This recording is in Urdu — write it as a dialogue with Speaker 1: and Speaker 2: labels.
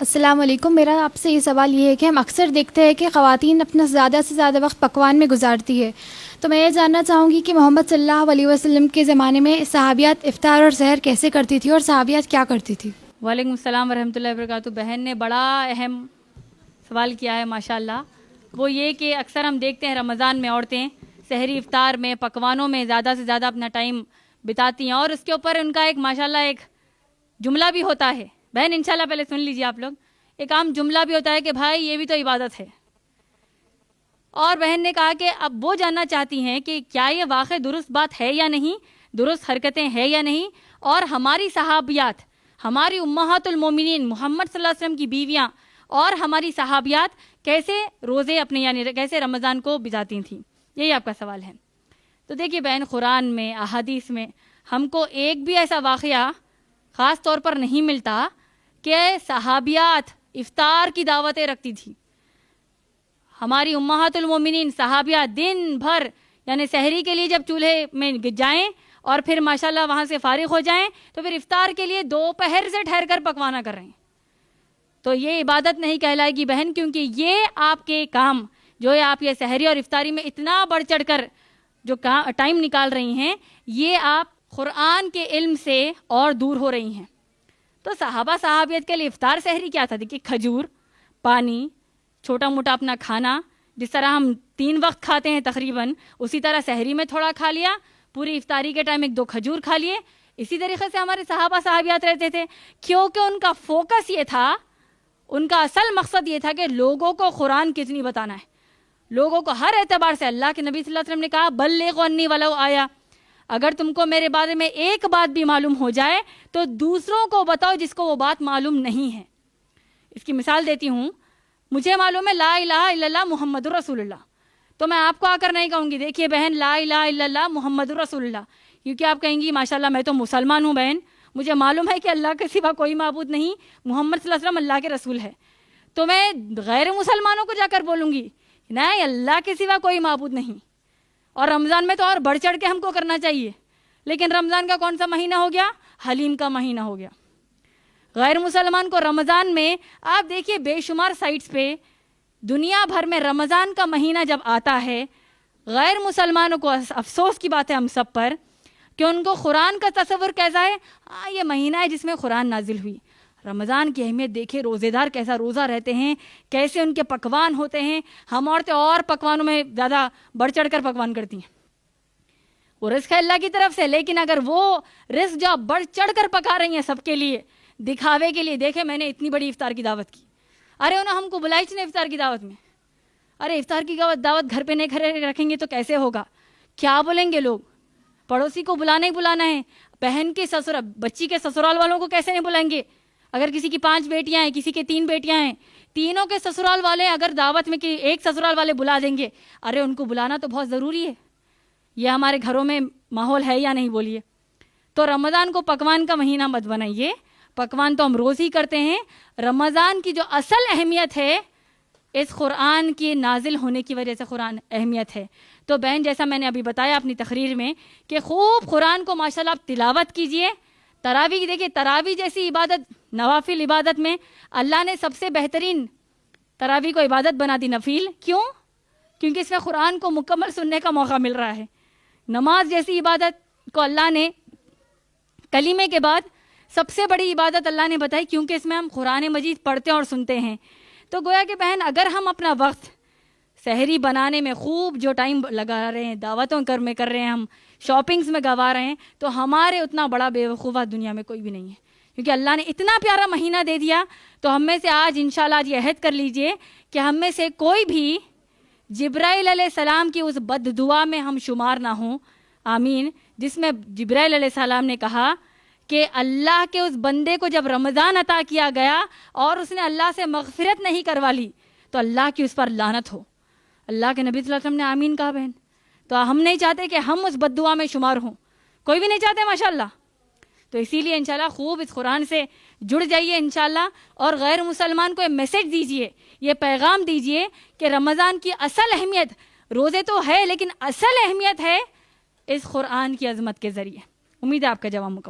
Speaker 1: السلام علیکم. میرا آپ سے یہ سوال یہ ہے کہ ہم اکثر دیکھتے ہیں کہ خواتین اپنا زیادہ سے زیادہ وقت پکوان میں گزارتی ہے، تو میں یہ جاننا چاہوں گی کہ محمد صلی اللہ علیہ وسلم کے زمانے میں صحابیات افطار اور سحر کیسے کرتی تھی اور صحابیات کیا کرتی تھی؟
Speaker 2: وعلیکم السلام ورحمۃ اللہ وبرکاتہ. بہن نے بڑا اہم سوال کیا ہے ماشاء اللہ. وہ یہ کہ اکثر ہم دیکھتے ہیں رمضان میں عورتیں سحری افطار میں پکوانوں میں زیادہ سے زیادہ اپنا ٹائم بتاتی ہیں، اور اس کے اوپر ان کا ایک ماشاء اللہ ایک جملہ بھی ہوتا ہے. بہن انشاءاللہ پہلے سن لیجیے آپ لوگ. ایک عام جملہ بھی ہوتا ہے کہ بھائی یہ بھی تو عبادت ہے. اور بہن نے کہا کہ اب وہ جاننا چاہتی ہیں کہ کیا یہ واقع درست بات ہے یا نہیں، درست حرکتیں ہیں یا نہیں، اور ہماری صحابیات، ہماری امہات المومنین محمد صلی اللہ علیہ وسلم کی بیویاں اور ہماری صحابیات کیسے روزے اپنے یعنی کیسے رمضان کو بتاتی تھیں. یہی آپ کا سوال ہے. تو دیکھیے بہن، قرآن میں احادیث میں ہم کو ایک بھی ایسا واقعہ خاص طور پر نہیں ملتا کہ صحابیات افطار کی دعوتیں رکھتی تھی. ہماری امہات المومنین صحابیات دن بھر یعنی سحری کے لیے جب چولہے میں جائیں اور پھر ماشاءاللہ وہاں سے فارغ ہو جائیں تو پھر افطار کے لیے دوپہر سے ٹھہر کر پکوانا کر رہے ہیں. تو یہ عبادت نہیں کہلائے گی بہن، کیونکہ یہ آپ کے کام جو ہے آپ یہ سحری اور افطاری میں اتنا بڑھ چڑھ کر جو ٹائم نکال رہی ہیں، یہ آپ قرآن کے علم سے اور دور ہو رہی ہیں. تو صحابہ صحابیت کے لیے افطار سحری کیا تھا؟ دیکھیے کھجور، پانی، چھوٹا موٹا اپنا کھانا، جس طرح ہم 3 وقت کھاتے ہیں تقریباً، اسی طرح سحری میں تھوڑا کھا لیا، پوری افطاری کے ٹائم 1-2 کھجور کھا لیے. اسی طریقے سے ہمارے صحابہ صحابیات رہتے تھے، کیونکہ ان کا فوکس یہ تھا، ان کا اصل مقصد یہ تھا کہ لوگوں کو قرآن کتنی بتانا ہے. لوگوں کو ہر اعتبار سے اللہ کے نبی صلی اللہ علیہ وسلم نے کہا بلغوا انی ولو آیا، اگر تم کو میرے بارے میں ایک بات بھی معلوم ہو جائے تو دوسروں کو بتاؤ جس کو وہ بات معلوم نہیں ہے. اس کی مثال دیتی ہوں. مجھے معلوم ہے لا الہ الا اللہ محمد رسول اللہ، تو میں آپ کو آ کر نہیں کہوں گی دیکھیے بہن لا الہ الا اللہ محمد رسول اللہ، کیونکہ آپ کہیں گی ماشاءاللہ میں تو مسلمان ہوں بہن، مجھے معلوم ہے کہ اللہ کے سوا کوئی معبود نہیں، محمد صلی اللہ علیہ وسلم اللہ کے رسول ہے. تو میں غیر مسلمانوں کو جا کر بولوں گی نہیں اللہ کے سوا کوئی معبود نہیں. اور رمضان میں تو اور بڑھ چڑھ کے ہم کو کرنا چاہیے. لیکن رمضان کا کون سا مہینہ ہو گیا؟ حلیم کا مہینہ ہو گیا. غیر مسلمان کو رمضان میں آپ دیکھیے بے شمار سائٹس پہ دنیا بھر میں رمضان کا مہینہ جب آتا ہے، غیر مسلمانوں کو افسوس کی بات ہے ہم سب پر کہ ان کو قرآن کا تصور کیسا ہے؟ یہ مہینہ ہے جس میں قرآن نازل ہوئی. رمضان کی اہمیت دیکھیں، روزے دار کیسا روزہ رہتے ہیں، کیسے ان کے پکوان ہوتے ہیں. ہم عورتیں اور پکوانوں میں زیادہ بڑھ چڑھ کر پکوان کرتی ہیں. وہ رزق ہے اللہ کی طرف سے، لیکن اگر وہ رزق جو بڑھ چڑھ کر پکا رہی ہیں سب کے لیے دکھاوے کے لیے، دیکھیں میں نے اتنی بڑی افطار کی دعوت کی، ارے انہوں ہم کو بلائی نہیں افطار کی دعوت میں. ارے افطار کی دعوت گھر پہ نہیں رکھیں گے تو کیسے ہوگا؟ کیا بولیں گے لوگ؟ پڑوسی کو بلانا ہی بلانا ہے. بہن کے بچی کے سسرال والوں کو کیسے نہیں بلائیں گے؟ اگر کسی کی 5 بیٹیاں ہیں، کسی کے 3 بیٹیاں ہیں، تینوں کے سسرال والے اگر دعوت میں کہ ایک سسرال والے بلا دیں گے، ارے ان کو بلانا تو بہت ضروری ہے. یہ ہمارے گھروں میں ماحول ہے یا نہیں بولیے؟ تو رمضان کو پکوان کا مہینہ مت بنائیے. پکوان تو ہم روز ہی کرتے ہیں. رمضان کی جو اصل اہمیت ہے اس قرآن کی نازل ہونے کی وجہ سے قرآن اہمیت ہے. تو بہن جیسا میں نے ابھی بتایا اپنی تقریر میں کہ خوب قرآن کو ماشاءاللہ آپ تلاوت کیجئے. تراویح دیکھیے، تراویح جیسی عبادت نوافل عبادت میں اللہ نے سب سے بہترین تراویح کو عبادت بنا دی، نفیل. کیوں؟ کیونکہ اس میں قرآن کو مکمل سننے کا موقع مل رہا ہے. نماز جیسی عبادت کو اللہ نے کلمے کے بعد سب سے بڑی عبادت اللہ نے بتائی، کیونکہ اس میں ہم قرآن مجید پڑھتے اور سنتے ہیں. تو گویا کہ بہن اگر ہم اپنا وقت سحری بنانے میں خوب جو ٹائم لگا رہے ہیں، دعوتوں میں کر رہے ہیں، ہم شاپنگز میں گوا رہے ہیں، تو ہمارے اتنا بڑا بیوقوفہ دنیا میں کوئی بھی نہیں ہے. کیونکہ اللہ نے اتنا پیارا مہینہ دے دیا. تو ہم میں سے آج انشاءاللہ آج یہ عہد کر لیجئے کہ ہم میں سے کوئی بھی جبرائیل علیہ السلام کی اس بد دعا میں ہم شمار نہ ہوں. آمین. جس میں جبرائیل علیہ السلام نے کہا کہ اللہ کے اس بندے کو جب رمضان عطا کیا گیا اور اس نے اللہ سے مغفرت نہیں کروا لی تو اللہ کی اس پر لعنت ہو. اللہ کے نبی صلی اللہ علیہ وسلم نے آمین کہا بہن. تو ہم نہیں چاہتے کہ ہم اس بد دعا میں شمار ہوں، کوئی بھی نہیں چاہتے ماشاءاللہ. تو اسی لیے انشاءاللہ خوب اس قرآن سے جڑ جائیے انشاءاللہ، اور غیر مسلمان کو یہ میسج دیجئے، یہ پیغام دیجئے کہ رمضان کی اصل اہمیت روزے تو ہے، لیکن اصل اہمیت ہے اس قرآن کی عظمت کے ذریعے. امید ہے آپ کا جواب مکمل.